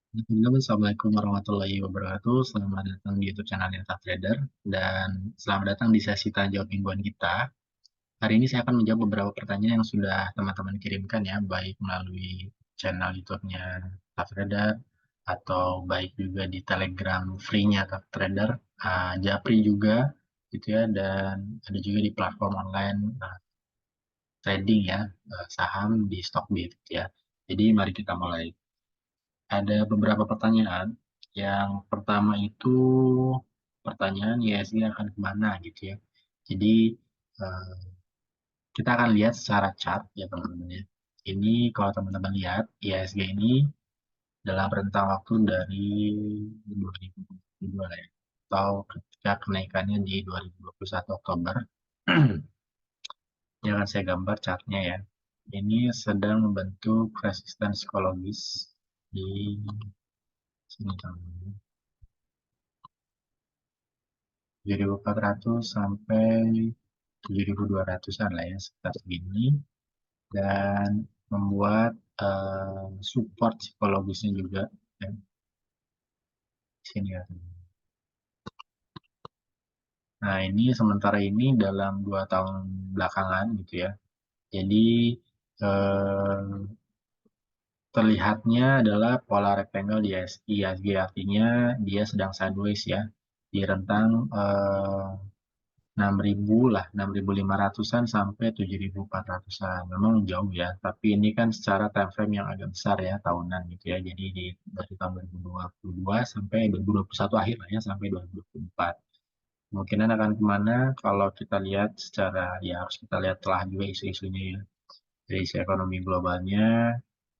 Teman-teman, Assalamualaikum warahmatullahi wabarakatuh. Selamat datang di YouTube channel Neta Trader dan selamat datang di sesi tanya jawab mingguan kita. Hari ini saya akan menjawab beberapa pertanyaan yang sudah teman-teman kirimkan ya, baik melalui channel YouTube-nya Neta Trader atau baik juga di Telegram free-nya Neta Trader, Japri juga gitu ya, dan ada juga di platform online trading ya, saham di Stockbit ya. Jadi mari kita mulai. Ada beberapa pertanyaan. Yang pertama itu pertanyaan ISG akan kemana gitu ya. Jadi eh, kita akan lihat secara chart ya teman-teman ya. Ini kalau teman-teman lihat ISG ini dalam rentang waktu dari 2022 lah ya. Atau ketika kenaikannya di 2021 Oktober. Ini akan saya gambar chartnya ya. Ini sedang membentuk resistance psikologis di sini teman-teman. 7.400 sampai 7.200-an lah ya, sekitar segini. Dan membuat support psikologisnya juga ya, di sini ya. Nah, ini sementara ini dalam 2 tahun belakangan gitu ya. Jadi eh, terlihatnya adalah pola rectangle di ISG, artinya dia sedang sideways ya di rentang 6.000 lah, 6.500-an sampai 7.400-an. Memang jauh ya, tapi ini kan secara time frame yang agak besar ya, tahunan gitu ya. Jadi dari tahun 2022 sampai 2021 akhir lah ya, sampai 2024. Kemungkinan akan kemana kalau kita lihat secara, ya harus kita lihat telah juga isu-isunya ya. Dari isu ekonomi globalnya,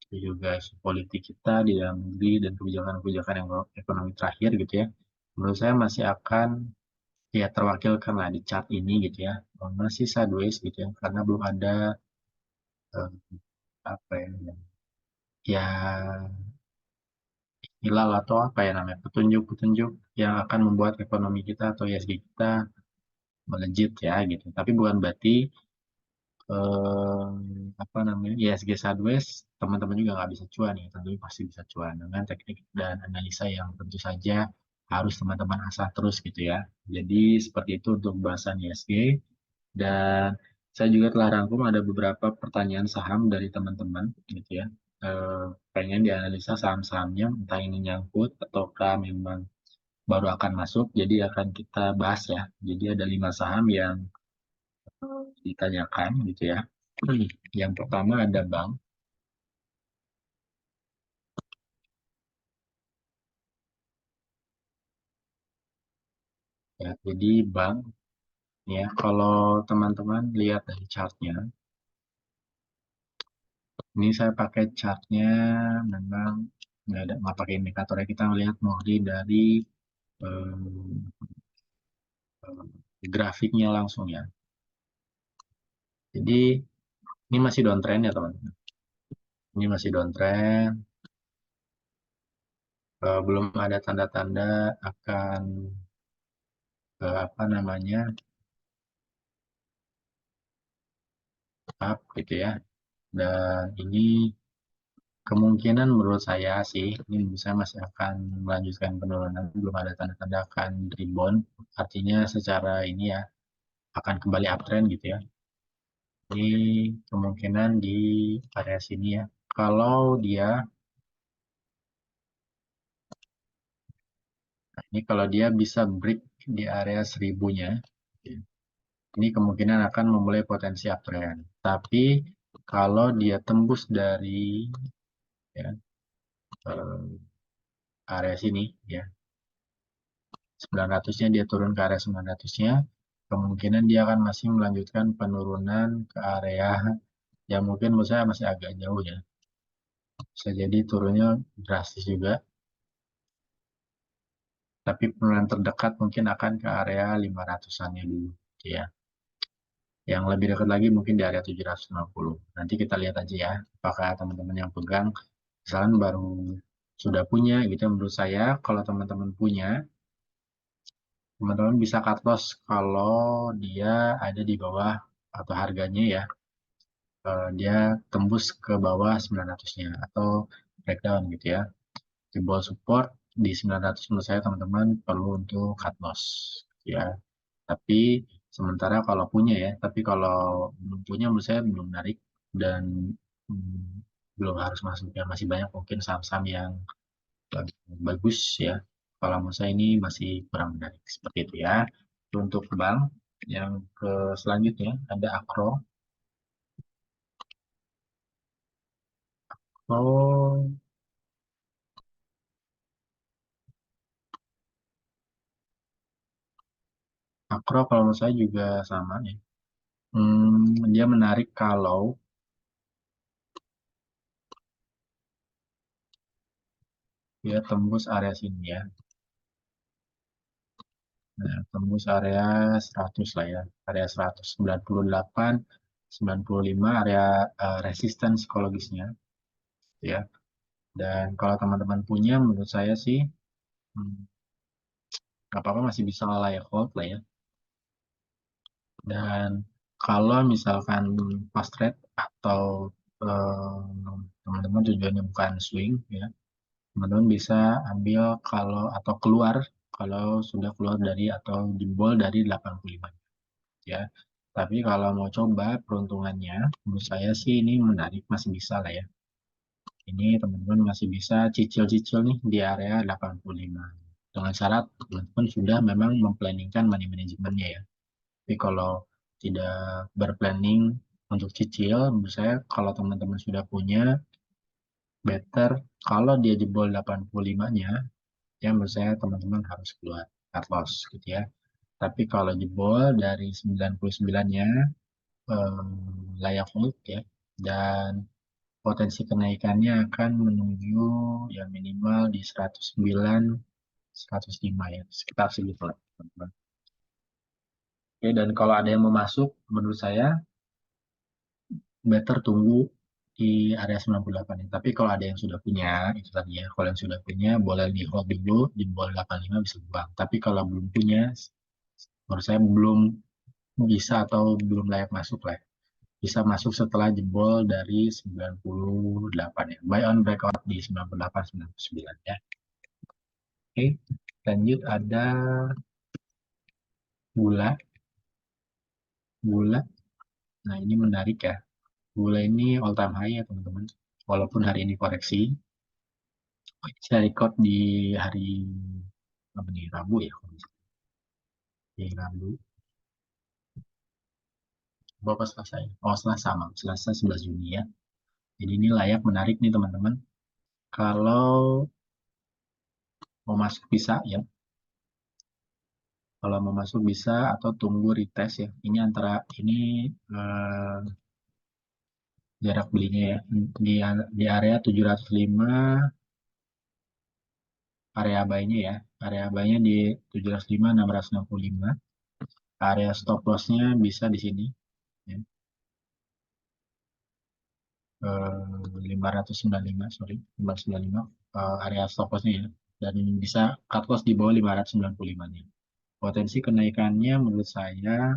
juga isu politik kita di dalam negeri dan kebijakan-kebijakan yang ekonomi terakhir gitu ya. Menurut saya masih akan ya terwakilkan lah di chart ini gitu ya. Masih sideways gitu ya karena belum ada eh, apa ya hilal atau apa ya namanya petunjuk-petunjuk yang akan membuat ekonomi kita atau ISG kita melejit ya gitu. Tapi bukan berarti apa namanya ISG sideways teman-teman juga nggak bisa cuan ya, tentunya pasti bisa cuan dengan teknik dan analisa yang tentu saja harus teman-teman asah terus gitu ya. Jadi seperti itu untuk bahasan ISG. Dan saya juga telah rangkum ada beberapa pertanyaan saham dari teman-teman gitu ya. Pengen dianalisa saham-sahamnya, entah ini nyangkut ataukah memang baru akan masuk. Jadi akan kita bahas ya. Jadi ada 5 saham yang ditanyakan gitu ya. Yang pertama ada bank. Ya, jadi bank ya. Kalau teman-teman lihat dari chartnya, ini saya pakai chartnya memang nggak pakai indikatornya, kita melihat murni dari eh, grafiknya langsung ya. Jadi ini masih downtrend ya teman-teman. Ini masih downtrend. Belum ada tanda-tanda akan apa namanya up gitu ya. Dan ini kemungkinan menurut saya sih ini bisa masih akan melanjutkan penurunan. Belum ada tanda-tanda akan rebound. Artinya secara ini ya akan kembali uptrend gitu ya. Ini kemungkinan di area sini ya. Kalau dia, nah ini kalau dia bisa break di area 1000-nya, ini kemungkinan akan memulai potensi uptrend. Tapi kalau dia tembus dari ya, area sini, ya 900-nya dia turun ke area 900-nya, kemungkinan dia akan masih melanjutkan penurunan ke area yang mungkin menurut saya masih agak jauh ya. Bisa jadi turunnya drastis juga, tapi penurunan terdekat mungkin akan ke area 500-annya dulu, ya. Yang lebih dekat lagi mungkin di area 750. Nanti kita lihat aja ya, apakah teman-teman yang pegang, misalkan baru sudah punya gitu, menurut saya kalau teman-teman punya, teman-teman bisa cut loss kalau dia ada di bawah atau harganya ya, dia tembus ke bawah 900-nya atau breakdown gitu ya. Itu jebol support di 900 menurut saya teman-teman perlu untuk cut loss ya. Tapi sementara kalau punya ya, tapi kalau belum punya menurut saya belum menarik dan belum harus masuk ya, masih banyak mungkin saham-saham yang bagus ya. Kalau menurut saya ini masih kurang menarik seperti itu ya. Itu untuk bank. Yang ke selanjutnya ada Akro. Oh, Akro kalau menurut saya juga sama ya. Dia menarik kalau dia tembus area sini ya. Nah, tembus area 100 lah ya. Area 198, 95 area resisten psikologisnya ya. Dan kalau teman-teman punya menurut saya sih hmm, nggak apa-apa masih bisa layak hold lah ya. Dan kalau misalkan fast trade atau teman-teman tujuannya bukan swing ya, teman-teman bisa ambil kalau atau keluar kalau sudah keluar dari atau jebol dari 85 ya. Tapi kalau mau coba peruntungannya, menurut saya sih ini menarik, masih bisa lah ya. Ini teman-teman masih bisa cicil-cicil nih di area 85. Dengan syarat teman-teman sudah memang memplanningkan money manajemennya ya. Tapi kalau tidak berplanning untuk cicil, menurut saya kalau teman-teman sudah punya, better kalau dia jebol 85-nya, ya menurut saya teman-teman harus keluar cut loss gitu ya. Tapi kalau jebol dari 99-nya, layak hold ya. Dan potensi kenaikannya akan menuju ya minimal di 109, 105 ya, sekitar segitu lah, teman-teman. Oke, dan kalau ada yang mau masuk, menurut saya better tunggu di area 98 ya. Tapi kalau ada yang sudah punya, itu tadi ya, kalau yang sudah punya boleh di hold dulu, di bawah 85 bisa buang. Tapi kalau belum punya, menurut saya belum bisa atau belum layak masuk lah. Bisa masuk setelah jebol dari 98 ya. Buy on breakout di 98, 99 ya. Oke, lanjut ada gula. Gula, nah ini menarik ya. Gula ini all time high ya teman-teman. Walaupun hari ini koreksi, saya record di hari apa nih, Rabu ya. Kalau nggak salah. Di Rabu, Bapak Selasa ya. Oh Selasa, Mam. Selasa 11 Juni ya. Jadi ini layak menarik nih teman-teman. Kalau mau masuk bisa ya. Kalau mau masuk bisa atau tunggu retest ya. Ini antara ini eh, jarak belinya ya. Di area 705 area buy-nya ya. Area buy-nya di 705 665. Area stop loss-nya bisa di sini ya. 595 sorry 595 area stop loss-nya ya. Dan bisa cut loss di bawah 595-nya. Potensi kenaikannya menurut saya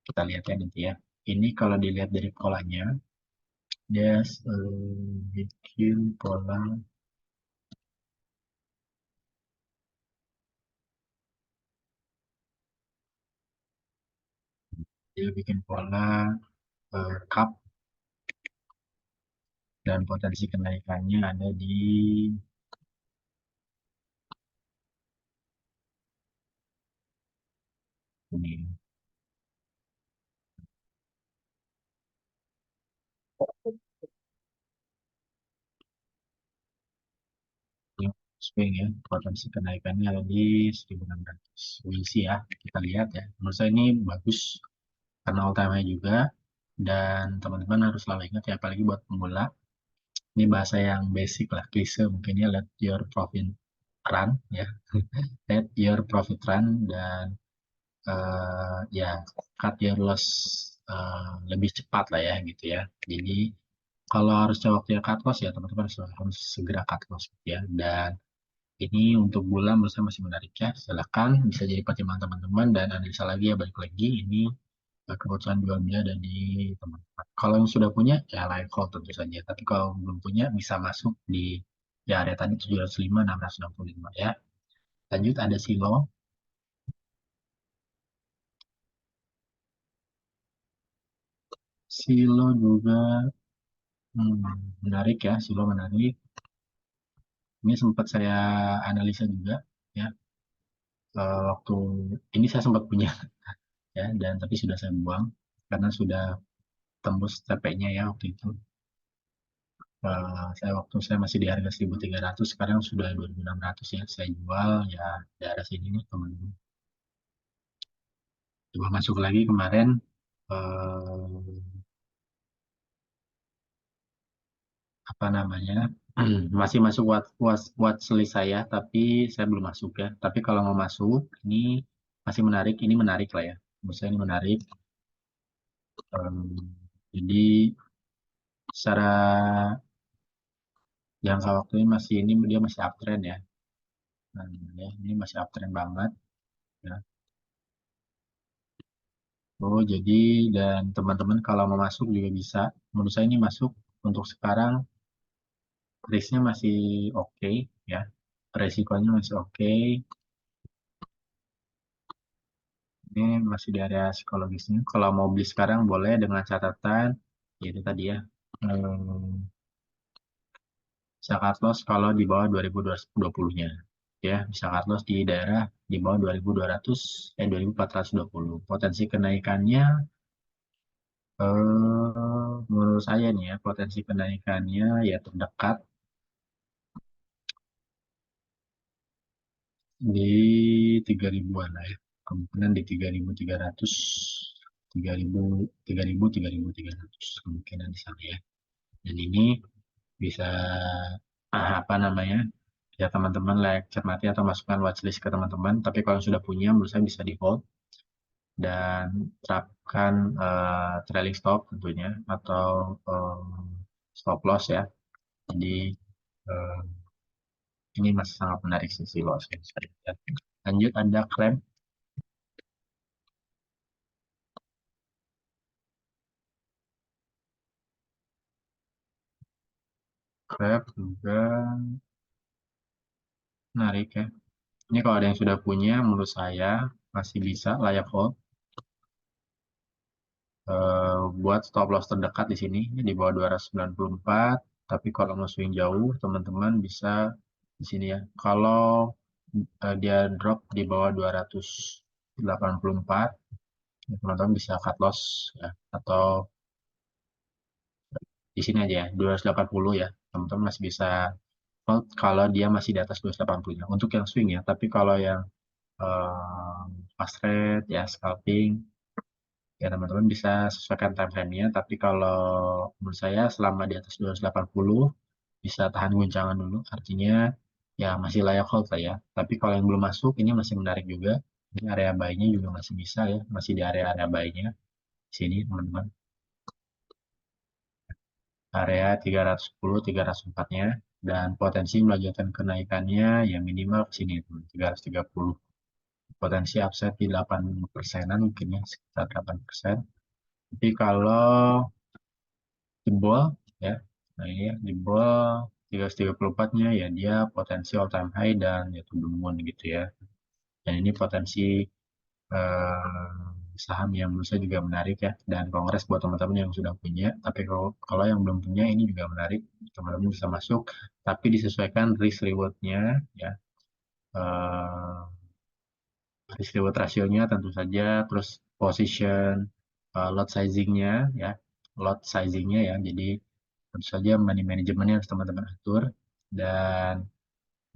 kita lihat ya nanti ya. Ini kalau dilihat dari polanya, dia bikin pola, dia bikin pola cup dan potensi kenaikannya ada di ini. Yang swing ya, potensi kenaikannya ada di 1600. We'll see ya, kita lihat ya. Menurut saya ini bagus karena all time high juga dan teman-teman harus selalu ingat ya, apalagi buat pemula. Ini bahasa yang basic lah, klise mungkin ya, let your profit run ya, let your profit run dan ya cut your loss lebih cepat lah ya gitu ya. Jadi kalau harus waktunya cut loss ya teman-teman harus segera cut loss gitu ya. Dan ini untuk bulan menurut saya masih menarik ya. Silakan bisa jadi pertimbangan teman-teman dan analisa lagi ya, balik lagi ini keputusan jual beli ada di teman-teman. Kalau yang sudah punya ya like call tentu saja. Tapi kalau belum punya bisa masuk di Ya, area tadi 705, 665 ya. Lanjut ada silo. Silo juga menarik ya, silo menarik. Ini sempat saya analisa juga ya. Waktu ini saya sempat punya ya, dan tapi sudah saya buang karena sudah tembus TP-nya ya waktu itu. Saya masih di harga 1.300, sekarang sudah 2.600 ya. Saya jual ya daerah sini nih teman-teman. Coba masuk lagi kemarin, eh, apa namanya, masih masuk watchlist saya, tapi saya belum masuk ya. Tapi kalau mau masuk, ini masih menarik. Ini menarik lah ya. Menurut saya ini menarik. Em, jadi secara jangka waktu ini dia masih uptrend ya. Nah, ya, ini masih uptrend banget ya. Oh, jadi dan teman-teman kalau mau masuk juga bisa. Menurut saya ini masuk untuk sekarang, risknya masih oke ya. Resikonya masih oke. Ini masih di area psikologisnya. Kalau mau beli sekarang boleh dengan catatan, yaitu tadi ya. Hmm, Bisa cut loss kalau di bawah 2220-nya. Ya, bisa cut loss di daerah di bawah 2200, 2420. Potensi kenaikannya, menurut saya nih ya, potensi kenaikannya ya terdekat di 3000-an lah ya. Kemungkinan di 3300, 3000, 3000, 3300 kemungkinan di sana ya. Dan ini bisa apa namanya? Ya teman-teman like cermati atau masukkan watchlist ke teman-teman. Tapi kalau sudah punya, menurut saya bisa di hold dan terapkan trailing stop tentunya atau stop loss ya. Jadi eh, ini masih sangat menarik sisi loss ya. Lanjut ada klaim. Grab juga menarik ya. Ini kalau ada yang sudah punya, menurut saya masih bisa layak hold. Buat stop loss terdekat di sini di bawah 294. Tapi kalau mau swing jauh, teman-teman bisa di sini ya. Kalau dia drop di bawah 284, ya teman-teman bisa cut loss ya. Atau di sini aja ya, 280 ya. Teman-teman masih bisa hold kalau dia masih di atas 280 ya. Untuk yang swing ya. Tapi kalau yang eh, fast trade ya, scalping, ya teman-teman bisa sesuaikan time frame-nya. Tapi kalau menurut saya selama di atas 280 bisa tahan guncangan dulu. Artinya ya masih layak hold lah ya. Tapi kalau yang belum masuk ini masih menarik juga. Ini area buy-nya juga masih bisa ya. Masih di area-area buy-nya. Sini teman-teman. Area 310, 304-nya. Dan potensi melanjutkan kenaikannya ya minimal ke sini teman. 330. Potensi upside di 8 persenan mungkin ya. Sekitar 8%. Tapi kalau jebol ya, nah ini ya jebol 334-nya ya dia potensi all time high dan ya to the moon gitu ya. Dan ini potensi eh, saham yang menurut saya juga menarik ya, dan kongres buat teman-teman yang sudah punya. Tapi kalau yang belum punya ini juga menarik, teman-teman bisa masuk tapi disesuaikan risk rewardnya ya. Eh, Risk reward rasionya tentu saja, terus position, lot sizingnya ya, lot sizingnya ya. Jadi tentu saja money manajemennya harus teman-teman atur, dan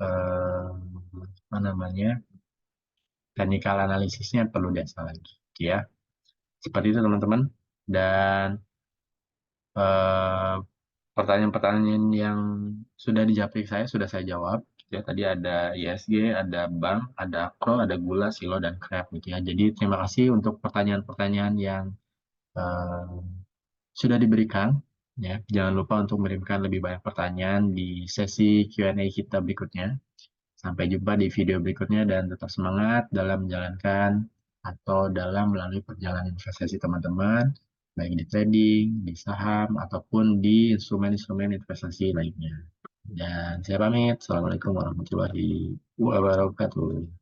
eh, apa namanya, technical analisisnya perlu diasah lagi ya. Seperti itu teman-teman. Dan eh, pertanyaan-pertanyaan yang sudah dijawab saya sudah saya jawab ya. Tadi ada ISG, ada bank, ada Akro, ada gula, silo, dan crab gitu ya. Jadi terima kasih untuk pertanyaan-pertanyaan yang eh, sudah diberikan ya. Jangan lupa untuk mengirimkan lebih banyak pertanyaan di sesi Q&A kita berikutnya. Sampai jumpa di video berikutnya dan tetap semangat dalam menjalankan atau dalam melalui perjalanan investasi teman-teman, baik di trading, di saham, ataupun di instrumen-instrumen investasi lainnya. Dan saya pamit. Assalamualaikum warahmatullahi wabarakatuh.